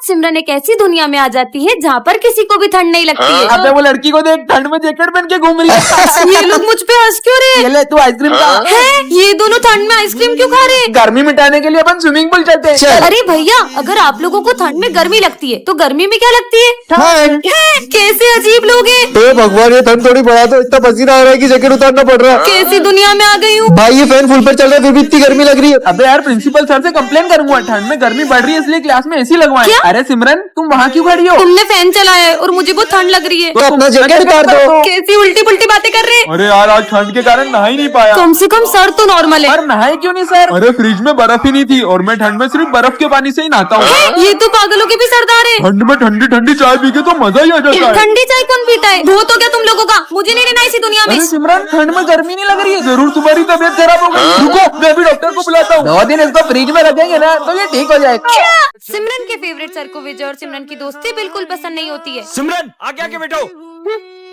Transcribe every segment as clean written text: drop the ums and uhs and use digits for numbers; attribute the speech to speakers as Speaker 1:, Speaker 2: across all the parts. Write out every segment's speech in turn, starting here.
Speaker 1: सिमरन एक ऐसी दुनिया में आ जाती है जहाँ पर किसी को भी ठंड नहीं लगती है।
Speaker 2: अबे वो लड़की को देख, ठंड में जैकेट पहन के घूम रही है।
Speaker 1: ये लोग मुझ पे हंस क्यों रहे
Speaker 2: ये ले तू आइसक्रीम खा।
Speaker 1: हैं? ये दोनों ठंड में आइसक्रीम क्यों खा रहे हैं?
Speaker 2: गर्मी मिटाने के लिए अपन स्विमिंग पूल चलते हैं।
Speaker 1: अरे भैया, अगर आप लोगों को ठंड में गर्मी लगती है तो गर्मी में क्या लगती है?
Speaker 2: ठंड।
Speaker 1: हैं? कैसे अजीब लोग हैं।
Speaker 3: तो भगवान, ये ठंड थोड़ी बढ़ा दो, इतना पसीना आ रहा है कि जैकेट उतारना पड़ रहा है।
Speaker 1: कैसी दुनिया में आ गई हूँ।
Speaker 3: भाई ये फैन फुल पर चल रहा है फिर भी इतनी गर्मी लग रही है।
Speaker 2: अबे यार, प्रिंसिपल सर से कंप्लेन करूंगा, ठंड में गर्मी बढ़ रही है इसलिए क्लास में एसी लगवाएं।
Speaker 1: क्या?
Speaker 2: अरे सिमरन, तुम वहाँ क्यों खड़ी हो?
Speaker 1: तुमने फैन चलाया है और मुझे बहुत ठंड लग रही है।
Speaker 3: तो अपना जैकेट उतार दो।
Speaker 1: कैसी उल्टी पुल्टी बातें कर रहे हैं।
Speaker 2: अरे यार, आज ठंड के कारण नहा ही नहीं पाया।
Speaker 1: कम से कम सर तो नॉर्मल है।
Speaker 2: पर नहाए क्यों नहीं सर? अरे फ्रिज में बर्फ ही नहीं थी और मैं ठंड में सिर्फ बर्फ के पानी से ही नहाता हूँ।
Speaker 1: ये तो पागलों के भी सरदार है।
Speaker 2: ठंड में ठंडी ठंडी चाय पी के तो मजा ही आ जाता है।
Speaker 1: ठंडी चाय कौन पीता है? बहुत हो गया तुम लोगों का, मुझे नहीं रहना इसी दुनिया में।
Speaker 2: अरे सिमरन, ठंड में गर्मी नहीं लग रही है? जरूर तुम्हारी तबीयत खराब हो गई। रुको, मैं अभी डॉक्टर को बुलाता हूँ। 2 दिन इसको फ्रिज में रखेंगे ना तो ये ठीक हो जाएगा।
Speaker 1: सिमरन के फेवरेट सर को विजय और सिमरन की दोस्ती बिल्कुल पसंद नहीं होती है।
Speaker 4: सिमरन आगे आके बैठो।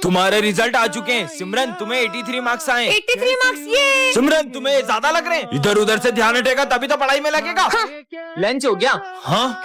Speaker 4: तुम्हारे रिजल्ट आ चुके हैं। सिमरन तुम्हें 83 मार्क्स आए।
Speaker 1: 83 मार्क्स ये।
Speaker 4: सिमरन तुम्हें ज्यादा लग रहे हैं। इधर उधर से ध्यान हटेगा तभी तो पढ़ाई में लगेगा।
Speaker 2: लंच हो गया?
Speaker 4: हाँ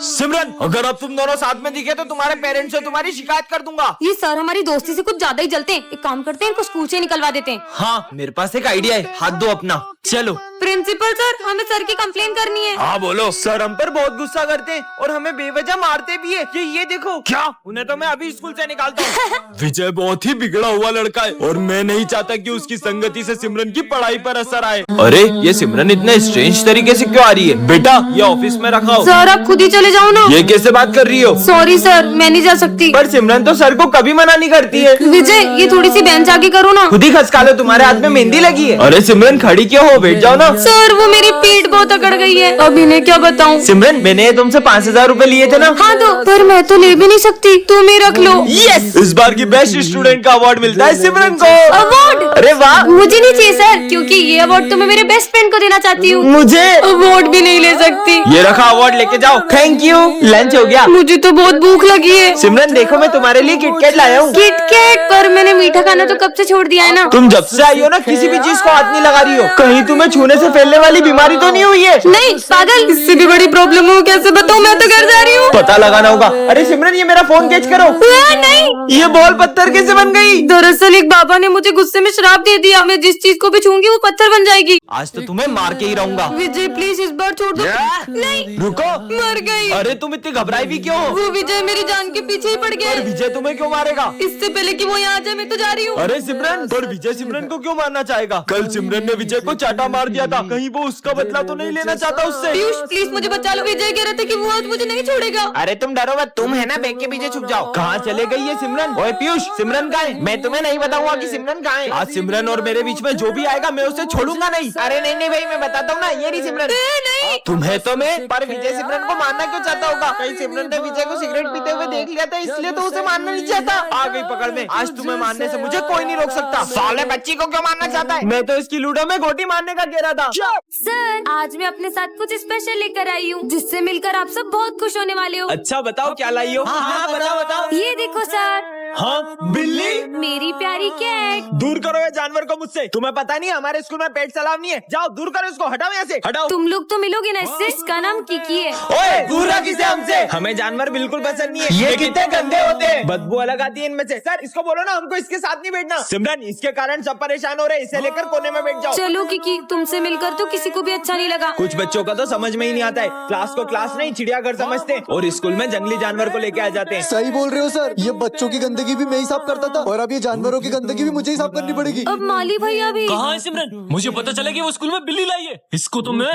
Speaker 4: सिमरन, अगर अब तुम दोनों साथ में दिखे तो तुम्हारे पेरेंट्स से तुम्हारी शिकायत कर दूंगा।
Speaker 1: ये सर हमारी दोस्ती से कुछ ज्यादा ही जलते हैं। एक काम करते हैं, इनको स्कूल से निकलवा देते हैं।
Speaker 4: हाँ, मेरे पास एक आइडिया है, हाथ दो अपना। चलो।
Speaker 1: प्रिंसिपल सर, हमें सर की कंप्लेन करनी है।
Speaker 4: हाँ बोलो। सर हम पर बहुत गुस्सा करते हैं और हमें बेवजह मारते भी है। ये देखो। क्या? उन्हें तो मैं अभी स्कूल से निकालता हूँ। विजय बहुत ही बिगड़ा हुआ लड़का है और मैं नहीं चाहता कि उसकी संगति से सिमरन की पढ़ाई पर असर आए। अरे ये सिमरन इतने स्ट्रेंज तरीके से क्यों आ रही है? बेटा ये ऑफिस में रखा हो।
Speaker 1: सर आप खुद ही चले जाओ ना।
Speaker 4: ये कैसे बात कर रही हो?
Speaker 1: सॉरी सर, मैं नहीं जा सकती।
Speaker 4: पर सिमरन तो सर को कभी मना नहीं करती है।
Speaker 1: विजय, ये थोड़ी सी बेंच आगे करो ना।
Speaker 4: खुद ही खसका लो, तुम्हारे हाथ में मेहंदी लगी है। अरे सिमरन खड़ी क्यों हो? बैठ जाओ ना।
Speaker 1: सर वो मेरी पीठ बहुत अकड़ गई है, अब इन्हें क्या बताऊं।
Speaker 4: सिमरन मैंने तुमसे 5000 रूपए लिए थे ना?
Speaker 1: हाँ दो, पर मैं तो ले भी नहीं सकती, तुम ही रख लो।
Speaker 4: यस, इस बार की बेस्ट स्टूडेंट का अवार्ड मिलता है सिमरन को।
Speaker 1: अवार्ड?
Speaker 4: अरे वाह।
Speaker 1: मुझे नहीं चाहिए सर, क्योंकि ये अवार्ड तो मैं मेरे बेस्ट फ्रेंड को देना चाहती हूँ।
Speaker 4: मुझे
Speaker 1: अवार्ड भी नहीं ले सकती।
Speaker 4: ये रखा अवार्ड, लेके जाओ। Thank you. लंच हो गया?
Speaker 1: मुझे तो बहुत भूख लगी है।
Speaker 4: सिमरन देखो, मैं तुम्हारे लिए किटकैट लाया हूँ।
Speaker 1: किटकैट? पर मैंने मीठा खाना तो कब से छोड़ दिया है ना।
Speaker 4: तुम जब से आई हो ना, किसी भी चीज को हाथ नहीं लगा रही हो। कहीं तुम्हें छूने से फैलने वाली बीमारी तो नहीं हुई है?
Speaker 1: नहीं पागल, इससे भी बड़ी प्रॉब्लम हो, कैसे बताऊँ, मैं तो घर जा रही हूँ।
Speaker 4: पता लगाना होगा। अरे सिमरन ये मेरा फोन कैच करो।
Speaker 1: नहीं,
Speaker 4: ये बॉल पत्थर कैसे बन गई?
Speaker 1: दरअसल एक बाबा ने मुझे गुस्से में श्राप दे दिया, मैं जिस चीज को भी छूंगी वो पत्थर बन जाएगी।
Speaker 4: आज तो तुम्हें मार के ही रहूंगा।
Speaker 1: विजय प्लीज इस बार छोड़ दो। नहीं,
Speaker 4: रुको।
Speaker 1: मर गई।
Speaker 4: अरे तुम इतनी घबराई भी क्यों?
Speaker 1: वो विजय मेरी जान के पीछे ही पड़ गया
Speaker 4: पर
Speaker 1: है।
Speaker 4: विजय तुम्हें क्यों मारेगा?
Speaker 1: इससे पहले कि वो यहाँ आ जाए मैं तो जा रही हूँ।
Speaker 4: अरे सिमरन, पर विजय सिमरन को क्यों मारना चाहेगा? कल सिमरन ने विजय को चाटा मार दिया था, कहीं वो उसका बदला तो नहीं लेना चाहता उससे?
Speaker 1: पीयूष प्लीज मुझे बचा लो, विजय कह रहा था कि वो आज मुझे नहीं छोड़ेगा।
Speaker 4: अरे तुम डरो मत, तुम है ना, बैग के पीछे छुप जाओ। कहाँ चले गई ये सिमरन? ओए पीयूष, सिमरन कहाँ है? मैं तुम्हें नहीं बताऊंगा कि सिमरन कहाँ है। आज सिमरन और मेरे बीच में जो भी आएगा मैं उसे छोड़ूंगा नहीं। अरे नहीं नहीं भाई, मैं बताता हूँ ना, ये नहीं सिमरन।
Speaker 1: नहीं,
Speaker 4: तुम्हें तो मैं, पर विजय सिमरन को मारना क्यों चाहता होगा? कहीं सिमरन ने विजय को सिगरेट पीते हुए देख लिया था, इसलिए तो उसे मारना नहीं चाहता। आ गई पकड़ में। आज तुम्हें मारने से मुझे कोई नहीं रोक सकता। साले बच्ची को क्यों मारना चाहता है? मैं तो इसकी लूडो में गोटी मारने का कह रहा था।
Speaker 1: सर आज मैं अपने साथ कुछ स्पेशल लेकर आई हूँ, जिससे मिलकर आप सब बहुत खुश होने वाले हो।
Speaker 4: अच्छा बताओ क्या लाई हो? हाँ बताओ।
Speaker 1: ये देखो सर।
Speaker 4: हाँ बिल्ली?
Speaker 1: मेरी प्यारी कैट।
Speaker 4: दूर करो ये जानवर को मुझसे। तुम्हें पता नहीं हमारे स्कूल में पेट सलाम नहीं है। जाओ दूर करो इसको, हटाओ यहाँ से, हटाओ।
Speaker 1: तुम लोग तो मिलोगे ना इससे, इसका नाम किकी है।
Speaker 4: ओए दूर रख इसे हमसे, हमें जानवर बिल्कुल पसंद नहीं है। ये कितने गंदे होते हैं, बदबू अलग आती है इनमें से। सर इसको बोलो ना हमको इसके साथ नहीं बैठना। सिमरन इसके कारण सब परेशान हो रहे हैं, इसे लेकर कोने में बैठ जाओ।
Speaker 1: चलो किकी, तुमसे मिलकर तो किसी को भी अच्छा नहीं लगा।
Speaker 4: कुछ बच्चों का तो समझ में ही नहीं आता है, क्लास को क्लास नहीं चिड़ियाघर समझते हैं और स्कूल में जंगली जानवर को लेके आ जाते हैं।
Speaker 3: सही बोल रहे हो सर, ये बच्चों की गंदगी भी मैं ही साफ करता था और अब ये जानवरों की गंदगी भी मुझे ही साफ करनी पड़ेगी।
Speaker 1: अब माली भैया भी।
Speaker 5: कहाँ है सिमरन? मुझे पता चला कि वो स्कूल में बिल्ली लाई है। इसको तो मैं।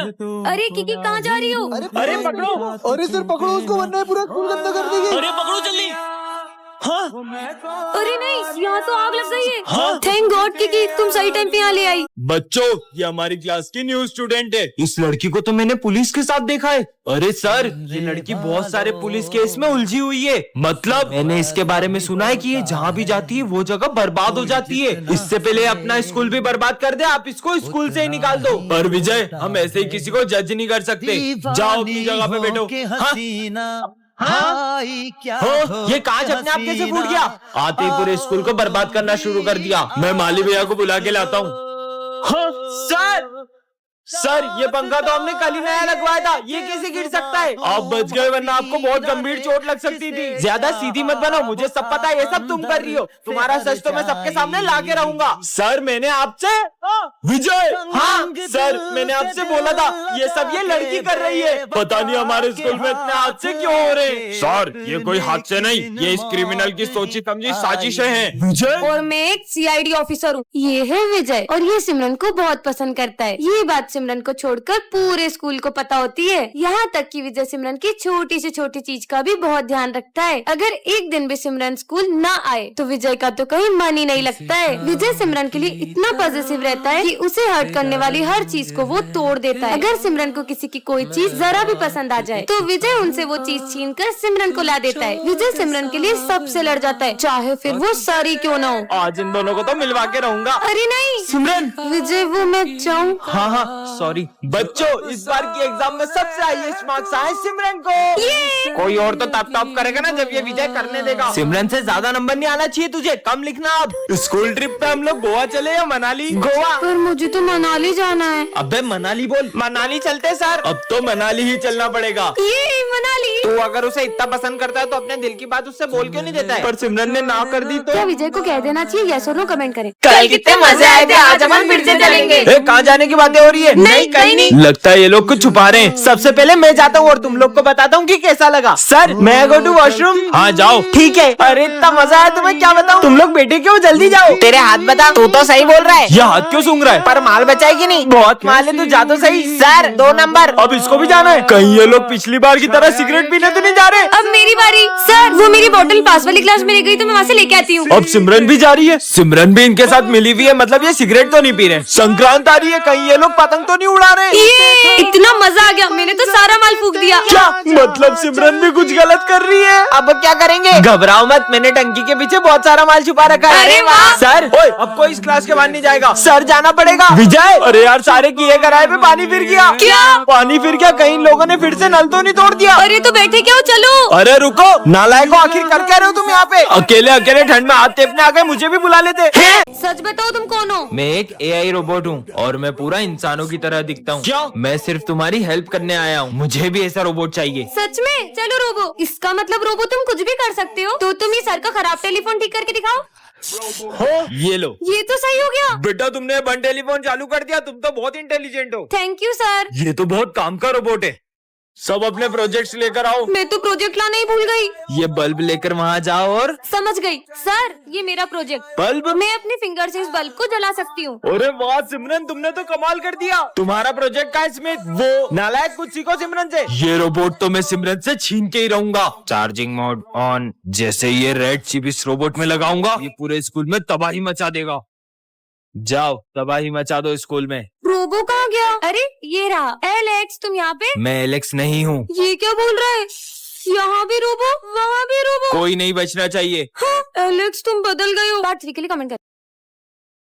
Speaker 1: अरे किकी कहाँ जा रही हो?
Speaker 4: अरे पकड़ो।
Speaker 3: अरे सर पकड़ो उसको, वरना पूरा स्कूल गंदा कर देगी।
Speaker 5: अरे पकड़ो जल्दी।
Speaker 4: हाँ
Speaker 1: अरे नहीं, यहाँ तो आग लग गई है।
Speaker 4: हाँ?
Speaker 1: थैंक गॉड किकी, तुम सही टाइम पे यहाँ ले आई।
Speaker 4: बच्चों ये हमारी क्लास की न्यू स्टूडेंट है। इस लड़की को तो मैंने पुलिस के साथ देखा है। अरे सर ये लड़की बहुत सारे पुलिस केस में उलझी हुई है। मतलब मैंने इसके बारे में सुना है कि ये जहाँ भी जाती है वो जगह बर्बाद हो जाती है। इससे पहले अपना स्कूल भी बर्बाद कर दे, आप इसको स्कूल से ही निकाल दो। पर विजय हम ऐसे ही किसी को जज नहीं कर सकते। जाओ अपनी जगह पे बैठो। हाँ? हो ये कांच अपने आप कैसे फूट गया? आते ही पूरे स्कूल को बर्बाद करना शुरू कर दिया। मैं माली भैया को बुला के लाता हूँ। हाँ, सर सर ये पंखा तो हमने कल ही नया लगवाया था, ये कैसे गिर सकता है? आप बच गए वरना आपको बहुत गंभीर चोट लग सकती थी। ज्यादा सीधी मत बनो, मुझे सब पता है ये सब तुम कर रही हो। तुम्हारा सच तो मैं सबके सामने ला के रहूंगा। सर मैंने आपसे विजय, हाँ सर मैंने आपसे बोला था ये सब ये लड़की कर रही है। पता नहीं हमारे स्कूल में इतने हादसे क्यों हो रहे हैं। सर ये कोई हादसे नहीं, ये इस क्रिमिनल की सोची समझी साजिशें हैं। विजय
Speaker 1: और मैं एक CID ऑफिसर हूँ। ये है विजय और ये सिमरन को बहुत पसंद करता है। ये बात सिमरन को छोड़कर पूरे स्कूल को पता होती है। यहाँ तक कि विजय सिमरन की छोटी से छोटी चीज का भी बहुत ध्यान रखता है। अगर एक दिन भी सिमरन स्कूल ना आए तो विजय का तो कहीं मन ही नहीं लगता है। विजय सिमरन के लिए इतना पॉजिटिव रहता है कि उसे हर्ट करने वाली हर चीज को वो तोड़ देता है। अगर सिमरन को किसी की कोई चीज जरा भी पसंद आ जाए तो विजय उनसे वो चीज छीन कर सिमरन को ला देता है। विजय सिमरन के लिए सबसे लड़ जाता है, चाहे फिर वो सारी क्यों ना हो।
Speaker 4: आज इन दोनों को तो मिलवा के रहूंगा।
Speaker 1: अरे नहीं
Speaker 4: सिमरन,
Speaker 1: विजय वो मैं चाहूँ।
Speaker 4: हाँ सॉरी बच्चों, इस बार की एग्जाम में सबसे हाईएस्ट मार्क्स आए सिमरन को। कोई और तो तब टॉप करेगा ना जब ये विजय करने देगा। सिमरन से ज्यादा नंबर नहीं आना चाहिए तुझे, कम लिखना। अब स्कूल ट्रिप पे हम लोग गोवा चले या मनाली? गोवा।
Speaker 1: पर मुझे तो मनाली जाना है।
Speaker 4: अबे मनाली बोल, मनाली चलते सर। अब तो मनाली ही चलना पड़ेगा।
Speaker 1: ये मनाली।
Speaker 4: तू अगर उसे इतना पसंद करता है तो अपने दिल की बात उससे बोल क्यों नहीं देता है? पर सिमरन ने ना कर दी तो
Speaker 1: क्या विजय को कह देना चाहिए यस और नो कमेंट करें।
Speaker 2: कल कितने मजे आए थे, आज अपन फिर से चलेंगे।
Speaker 4: कहाँ जाने की बातें हो रही है?
Speaker 1: नहीं, कहीं नहीं।
Speaker 4: लगता है ये लोग कुछ छुपा रहे हैं। सबसे पहले मैं जाता हूँ और तुम लोग को बताता हूँ कि कैसा लगा। सर मैं गो टू वॉशरूम। हाँ जाओ। ठीक है। अरे इतना मजा आया तुम्हें क्या बताऊँ। तुम लोग बेटे क्यों, जल्दी जाओ।
Speaker 2: तेरे हाथ बता, तू तो सही बोल रहा है।
Speaker 4: ये हाथ क्यों सूंघ रहा है?
Speaker 2: पर माल बचाएगी नहीं।
Speaker 4: बहुत माल है, तू जा तो सही।
Speaker 2: Sir 2 number.
Speaker 4: अब इसको भी जाना है। कहीं ये लोग पिछली बार की तरह सिगरेट पीने तो नहीं जा रहे?
Speaker 1: अब मेरी बारी। सर वो मेरी बोतल पास वाली क्लास में रह गई तो मैं वहाँ से लेके आती हूँ।
Speaker 4: अब सिमरन भी जा रही है। सिमरन भी इनके साथ मिली हुई है, मतलब ये सिगरेट तो नहीं पी रहे। संक्रांत आ रही है, कहीं ये लोग पतंग तो नहीं उड़ा रहे?
Speaker 1: ये इतना मजा आ गया, मैंने तो सारा माल फूक दिया।
Speaker 4: क्या मतलब सिमरन भी कुछ गलत कर रही है?
Speaker 2: अब क्या करेंगे?
Speaker 4: घबराओ मत, मैंने टंकी के पीछे बहुत सारा माल छुपा रखा है।
Speaker 1: अरे वाह।
Speaker 4: सर ओए, अब कोई इस क्लास के बाहर नहीं जाएगा। सर जाना पड़ेगा। विजय, अरे यार सारे किए कराए पे पानी फिर गया।
Speaker 1: क्या?
Speaker 4: पानी फिर गया? कहीं लोगों ने फिर से नल तो नहीं तोड़ दिया?
Speaker 1: अरे तो बैठे क्यों, चलो।
Speaker 4: अरे रुको, नालायको आखिर कर क्या रहे हो तुम यहाँ पे? अकेले अकेले ठंड में हाथ टेपने आ गए, मुझे भी बुला लेते।
Speaker 1: सच बताओ तुम कौन हो?
Speaker 4: मैं एक AI रोबोट हूँ और मैं पूरा इंसानों की तरह दिखता हूँ। क्या? मैं सिर्फ तुम्हारी हेल्प करने आया हूँ, मुझे भी ऐसा रोबोट चाहिए।
Speaker 1: सच में? चलो रोबो। इसका मतलब रोबो तुम कुछ भी कर सकते हो। तो तुम ये सर का खराब टेलीफोन ठीक करके दिखाओ।
Speaker 4: ये लो।
Speaker 1: ये तो सही हो गया।
Speaker 4: बेटा तुमने बन टेलीफोन चालू कर दिया, तुम तो बहुत इंटेलिजेंट हो।
Speaker 1: Thank you sir.
Speaker 4: ये तो बहुत काम का रोबोट है। सब अपने प्रोजेक्ट्स लेकर आओ।
Speaker 1: मैं तो प्रोजेक्ट लाना ही भूल गई।
Speaker 4: ये बल्ब लेकर वहाँ जाओ और
Speaker 1: समझ गई सर, ये मेरा प्रोजेक्ट।
Speaker 4: बल्ब?
Speaker 1: मैं अपने फिंगर से इस बल्ब को जला सकती हूँ।
Speaker 4: अरे वाह सिमरन, तुमने तो कमाल कर दिया। तुम्हारा प्रोजेक्ट का इसमें वो नालायक कुछ सीखो सिमरन से। ये रोबोट तो मैं सिमरन से छीन के ही रहूंगा। Charging mode on. जैसे ये रेड चिप इस रोबोट में लगाऊंगा, ये पूरे स्कूल में तबाही मचा देगा। जाओ तबाही मचा दो स्कूल में।
Speaker 1: रोबो कहाँ गया? अरे ये रहा। एलेक्स तुम यहाँ पे?
Speaker 4: मैं एलेक्स नहीं हूँ।
Speaker 1: ये क्या बोल रहा है? यहाँ भी रोबो, वहाँ भी रोबो।
Speaker 4: कोई नहीं बचना चाहिए।
Speaker 1: हाँ, एलेक्स तुम बदल गए हो। पार्ट 3 के लिए कमेंट कर।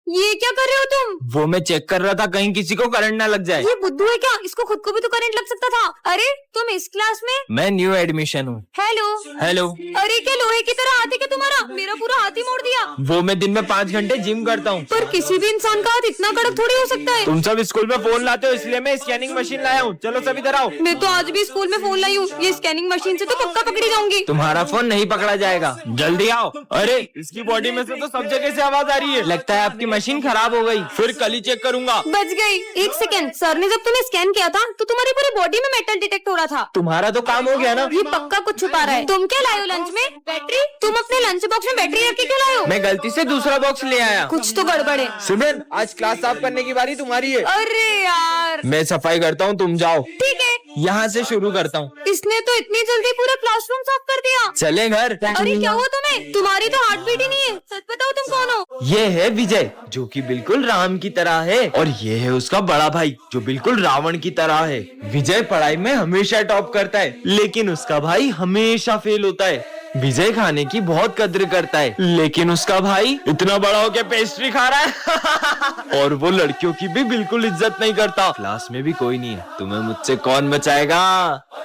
Speaker 1: ये क्या कर रहे हो तुम?
Speaker 4: वो मैं चेक कर रहा था कहीं किसी को करंट ना लग जाए।
Speaker 1: ये बुद्धू है क्या? इसको खुद को भी तो करंट लग सकता था। अरे तुम इस क्लास में?
Speaker 4: मैं न्यू एडमिशन हूँ।
Speaker 1: हेलो।
Speaker 4: हेलो।
Speaker 1: अरे क्या लोहे की तरह हाथ है क्या तुम्हारा? मेरा पूरा हाथ ही मोड़ दिया।
Speaker 4: वो मैं दिन में 5 घंटे जिम करता हूँ।
Speaker 1: पर किसी भी इंसान का हाथ इतना कड़क थोड़ी हो सकता है।
Speaker 4: तुम सब स्कूल में फोन लाते हो इसलिए मैं स्कैनिंग मशीन लाया हूँ। चलो सब इधर आओ।
Speaker 1: मैं तो आज भी स्कूल में फोन लाई हूँ। ये स्कैनिंग मशीन से तो पक्का पकड़ी जाऊंगी।
Speaker 4: तुम्हारा फोन नहीं पकड़ा जाएगा, जल्दी आओ। अरे इसकी बॉडी में से तो सब जगह से आवाज आ रही है। लगता है आपकी मशीन खराब हो गई। फिर कल ही चेक करूंगा।
Speaker 1: बच गई। 1 सेकंड, सर ने जब तुम्हें स्कैन किया था तो तुम्हारी पूरी बॉडी में मेटल डिटेक्ट हो रहा था।
Speaker 4: तुम्हारा तो काम हो गया ना।
Speaker 1: ये पक्का कुछ छुपा रहा है। तुम क्या लाए हो लंच में? बैटरी? तुम अपने लंच बॉक्स में बैटरी रख के क्यों लाए हो?
Speaker 4: मैं गलती से दूसरा बॉक्स ले आया।
Speaker 1: कुछ तो गड़बड़ है।
Speaker 4: सिमरन आज क्लास साफ करने की बारी तुम्हारी है।
Speaker 1: अरे यार।
Speaker 4: मैं सफाई करता हूँ, तुम जाओ।
Speaker 1: ठीक है।
Speaker 4: यहाँ से शुरू करता हूँ।
Speaker 1: इसने तो इतनी जल्दी पूरा क्लासरूम साफ कर दिया।
Speaker 4: चले घर।
Speaker 1: अरे क्या हुआ तुम्हें? तुम्हारी तो हार्ट बीट ही नहीं है। सच बताओ तुम कौन हो?
Speaker 4: ये है विजय जो कि बिल्कुल राम की तरह है, और ये है उसका बड़ा भाई जो बिल्कुल रावण की तरह है। विजय पढ़ाई में हमेशा टॉप करता है, लेकिन उसका भाई हमेशा फेल होता है। विजय खाने की बहुत कद्र करता है, लेकिन उसका भाई इतना बड़ा हो के पेस्ट्री खा रहा है। और वो लड़कियों की भी बिल्कुल इज्जत नहीं करता। क्लास में भी कोई नहीं है, तुम्हें मुझसे कौन बचाएगा?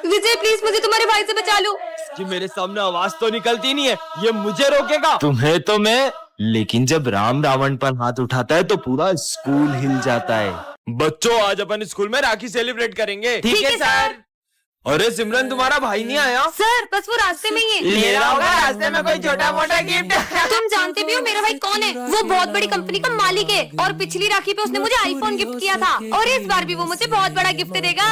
Speaker 1: विजय प्लीज मुझे तुम्हारे भाई से बचा लो।
Speaker 4: इसकी मेरे सामने आवाज तो निकलती नहीं है, ये मुझे रोकेगा। तुम्हें तो मैं, लेकिन जब राम रावण पर हाथ उठाता है तो पूरा स्कूल हिल जाता है। बच्चों आज अपन स्कूल में राखी सेलिब्रेट करेंगे।
Speaker 1: ठीक है सर।
Speaker 4: अरे सिमरन तुम्हारा भाई नहीं आया?
Speaker 1: सर बस वो रास्ते में ही है।
Speaker 4: ले रहा होगा रास्ते में कोई छोटा मोटा गिफ्ट।
Speaker 1: तुम जानते भी हो मेरा भाई कौन है? वो बहुत बड़ी कंपनी का मालिक है और पिछली राखी पे उसने मुझे आईफोन गिफ्ट किया था और इस बार भी वो मुझे बहुत बड़ा गिफ्ट देगा।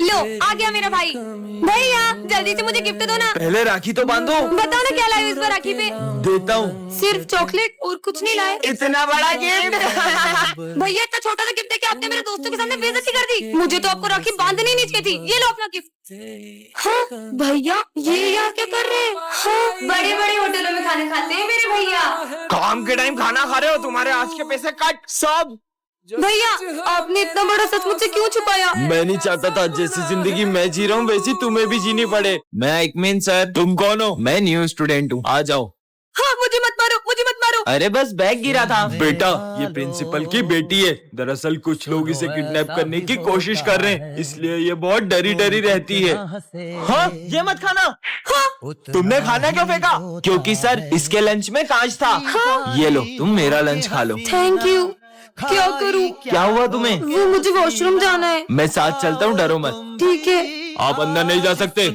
Speaker 1: लो आ गया मेरा भाई। भैया जल्दी से मुझे गिफ्ट दो ना।
Speaker 4: पहले राखी तो बांधो।
Speaker 1: बताओ ना क्या लाए हो इस बार राखी पे?
Speaker 4: देता हूँ।
Speaker 1: सिर्फ चॉकलेट और कुछ नहीं लाए?
Speaker 4: इतना बड़ा गिफ्ट।
Speaker 1: भैया इतना छोटा सा गिफ्ट देके आपने मेरे दोस्तों के सामने बेइज्जती कर दी। मुझे तो आपको राखी बांधनी नहीं चाहिए थी। ये लो अपना गिफ्ट। हाँ, भैया ये यहाँ क्या कर रहे हैं? हाँ, बड़े बड़े होटलों में खाना खाते हैं मेरे भैया।
Speaker 4: काम के टाइम खाना खा रहे हो, तुम्हारे आज के पैसे कट सब।
Speaker 1: भैया आपने इतना बड़ा सच मुझसे क्यों छुपाया?
Speaker 4: मैं नहीं चाहता था जैसी जिंदगी मैं जी रहा हूँ वैसी तुम्हें भी जीनी पड़े। मैं इकमीन सर। तुम कौन हो? मैं न्यू स्टूडेंट हूँ। आ जाओ।
Speaker 1: हाँ मुझे मत मारो, मुझे मत मारो।
Speaker 4: अरे बस बैग गिरा था। बेटा ये प्रिंसिपल की बेटी है। दरअसल कुछ लोग इसे किडनैप करने की कोशिश कर रहे हैं, इसलिए ये बहुत डरी डरी रहती है। हाँ ये मत खाना। हाँ तुमने खाना क्यों फेंका? क्योंकि सर इसके लंच में कांच था। हाँ? ये लो तुम मेरा लंच खा लो।
Speaker 1: Thank you. क्या करूँ?
Speaker 4: क्या हुआ तुम्हें?
Speaker 1: वो मुझे वॉशरूम जाना है।
Speaker 4: मैं साथ चलता हूँ, डरो मत।
Speaker 1: ठीक है।
Speaker 4: आप अंदर नहीं जा सकते।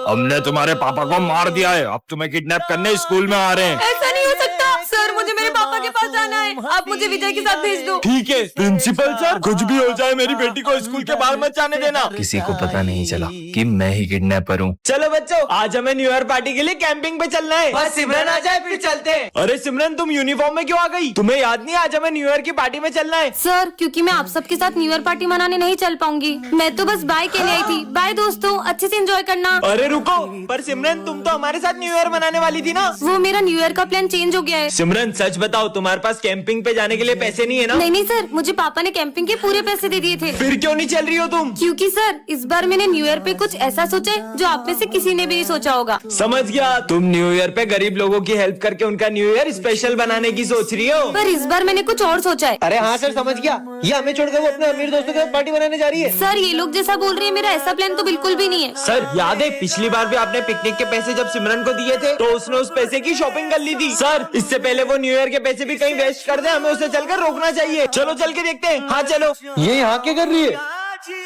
Speaker 4: हमने तुम्हारे पापा को मार दिया है, अब तुम्हें किडनैप करने स्कूल में आ रहे हैं।
Speaker 1: ऐसा नहीं हो सकता सर, मुझे मेरे पापा के पास जाना है। आप मुझे विजय के साथ भेज दो।
Speaker 4: ठीक है प्रिंसिपल सर, कुछ भी हो जाए मेरी बेटी को स्कूल के बाहर मत जाने देना।
Speaker 6: किसी को पता नहीं चला कि मैं ही किडनैपर हूँ।
Speaker 4: चलो बच्चों आज हमें न्यू ईयर पार्टी के लिए कैंपिंग पे चलना है। बस सिमरन आ जाए फिर चलते हैं। अरे सिमरन तुम यूनिफॉर्म में क्यों आ गई? तुम्हें याद नहीं आज हमें न्यू ईयर की पार्टी में चलना है?
Speaker 1: सर क्योंकि मैं आप सबके साथ न्यू ईयर पार्टी मनाने नहीं चल पाऊंगी। मैं तो बस बाय के लिए आई थी। बाय दोस्तों, अच्छे से एंजॉय करना।
Speaker 4: अरे रुको, पर सिमरन तुम तो हमारे साथ न्यू ईयर मनाने वाली थी ना?
Speaker 1: वो मेरा न्यू ईयर का प्लान चेंज हो गया है।
Speaker 4: सिमरन सच बताओ तुम्हारे पास कैंपिंग पे जाने के लिए पैसे नहीं है ना?
Speaker 1: नहीं सर, मुझे पापा ने कैंपिंग के पूरे पैसे दे दिए थे।
Speaker 4: फिर क्यों नहीं चल रही हो तुम?
Speaker 1: क्योंकि सर इस बार मैंने न्यू ईयर पे कुछ ऐसा सोचा है जो आप में से किसी ने भी नहीं सोचा होगा।
Speaker 4: समझ गया, तुम न्यू ईयर पे गरीब लोगों की हेल्प करके उनका न्यू ईयर स्पेशल बनाने की सोच रही हो।
Speaker 1: पर इस बार मैंने कुछ और सोचा है।
Speaker 3: अरे हाँ सर समझ गया, ये हमें छोड़कर वो अपने अमीर दोस्तों के साथ पार्टी बनाने जा रही है।
Speaker 1: सर ये लोग जैसा बोल रहे हैं मेरा ऐसा प्लान तो बिल्कुल भी नहीं है।
Speaker 4: सर याद है पिछली बार भी आपने पिकनिक के पैसे जब सिमरन को दिए थे तो उसने उस पैसे की शॉपिंग कर ली थी। सर इससे पहले वो न्यू ईयर के पैसे भी कहीं वेस्ट कर दे, हमें उसे चलकर रोकना चाहिए। चलो चल के देखते हैं। हाँ चलो।
Speaker 3: ये यहाँ क्या कर रही है?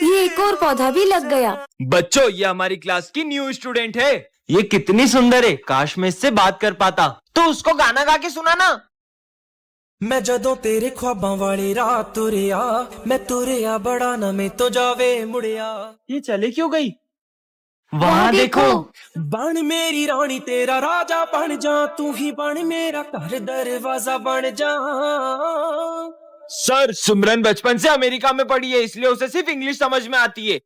Speaker 1: ये एक और पौधा भी लग गया।
Speaker 4: बच्चों ये हमारी क्लास की न्यू स्टूडेंट है। ये कितनी सुंदर है, काश मैं इससे बात कर पाता। तो उसको गाना गा के सुनाना।
Speaker 7: मैं जदों तेरे ख्वाबां वाली रात तुरिया, मैं तुरिया बड़ा ना मैं तो जावे मुड़िया।
Speaker 4: ये चले क्यों गई? वहाँ देखो।
Speaker 7: बन मेरी रानी तेरा राजा बन जा, तू ही बन मेरा घर दरवाजा बन जा।
Speaker 4: सर सिमरन बचपन से अमेरिका में पढ़ी है, इसलिए उसे सिर्फ इंग्लिश समझ में आती है।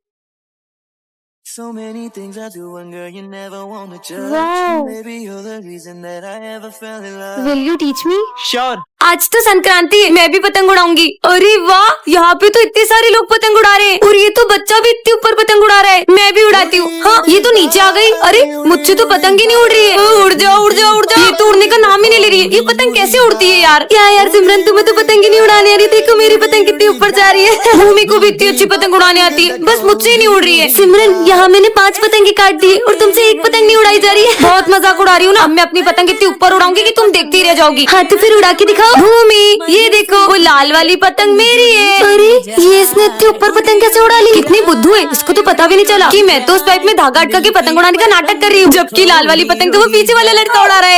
Speaker 8: So many things I do and girl you never wanna judge.
Speaker 1: Wow.
Speaker 8: Maybe you're the reason that I ever fell in love.
Speaker 1: Will you teach me?
Speaker 4: Sure.
Speaker 1: आज तो संक्रांति है, मैं भी पतंग उड़ाऊंगी। अरे वाह, यहाँ पे तो इतने सारे लोग पतंग उड़ा रहे हैं और ये तो बच्चा भी इतने ऊपर पतंग उड़ा रहा है। मैं भी उड़ाती हूँ। हाँ ये तो नीचे आ गई। अरे मुझसे तो पतंग ही नहीं उड़ रही है। उड़ जाओ उड़ जाओ उड़ जाओ। ये तो उड़ने का नाम ही नहीं ले रही है। ये पतंग कैसे उड़ती है यार? क्या यार सिमरन, तुम्हें तो पतंग ही नहीं उड़ाने आ रही। देखो मेरी पतंग कितनी ऊपर जा रही है। भूमि को भी इतनी अच्छी पतंग उड़ाने आती है, बस मुझसे ही नहीं उड़ रही है। सिमरन यहाँ मैंने 5 पतंगे काट दी और तुमसे एक पतंग नहीं उड़ाई जा रही है। बहुत मजाक उड़ा रही हूँ ना। अब मैं अपनी पतंग इतनी ऊपर उड़ाऊंगी कि तुम देखती रह जाओगी। हाँ तो फिर उड़ा के दिखाओ। भूमि ये देखो, वो लाल वाली पतंग मेरी है। अरे ये इसने इतनी ऊपर पतंग कैसे उड़ा ली? कितनी बुद्धू है, इसको तो पता भी नहीं चला कि मैं तो उस पाइप में धागा अटका के पतंग उड़ाने का नाटक कर रही हूँ, जबकि लाल वाली पतंग तो वो पीछे वाला लड़का उड़ा रहा है।